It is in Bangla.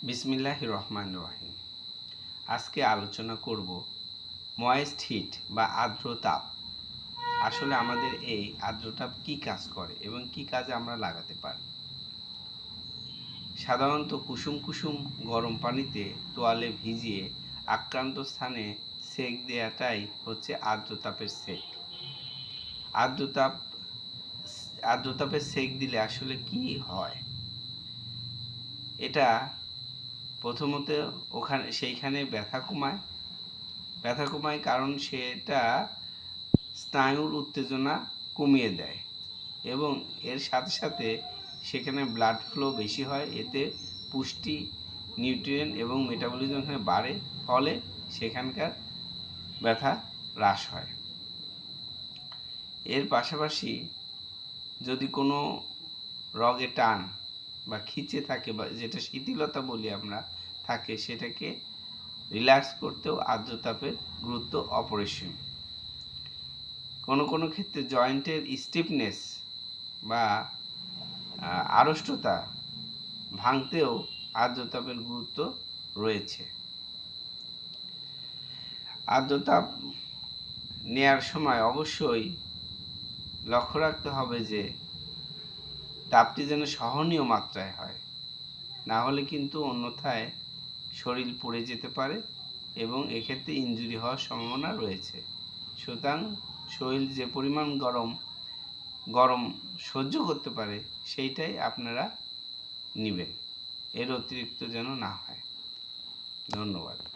বিসমিল্লাহির রহমানির রহিম। আজকে আলোচনা করব ময়েস্ট হিট বা আর্দ্র তাপ। আসলে আমাদের এই আর্দ্র তাপ কী কাজ করে এবং কী কাজে আমরা লাগাতে পারি। সাধারণত কুসুম কুসুম গরম পানিতে তোয়ালে ভিজিয়ে আক্রান্ত স্থানে সেক দেওয়াটাই হচ্ছে আর্দ্র তাপের সেক। আর্দ্র তাপের সেক দিলে আসলে কি হয়? এটা প্রথমত সেইখানে ব্যথা কমায়, কারণ সেটা স্নায়ুর উত্তেজনা কমিয়ে দেয় এবং এর সাথে সাথে সেখানে ব্লাড ফ্লো বেশি হয়। এতে পুষ্টি, নিউট্রিয়েন্ট এবং মেটাবলিজম এখানে বাড়ে, ফলে সেখানকার ব্যথা হ্রাস হয়। এর পাশাপাশি যদি কোনো রগে টান বা খিচে থাকে বা যেটা শিথিলতা বলি আমরা থাকে, সেটাকে রিল্যাক্স করতেও আর্দ্র তাপের গুরুত্ব অপরিসীম। কোনো ক্ষেত্রে জয়েন্টের স্টিফনেস বা আড়ষ্টতা ভাঙতেও আর্দ্র তাপের গুরুত্ব রয়েছে। আর্দ্র তাপ নেয়ার সময় অবশ্যই লক্ষ্য রাখতে হবে যে তাপটি যেন সহনীয় মাত্রায় হয়, না হলে কিন্তু অন্যথায় শরীর পুড়ে যেতে পারে এবং এক্ষেত্রে ইনজুরি হওয়ার সম্ভাবনা রয়েছে। সুতরাং শরীর যে পরিমাণ গরম সহ্য করতে পারে সেইটাই আপনারা নেবেন, এর অতিরিক্ত যেন না হয়। ধন্যবাদ।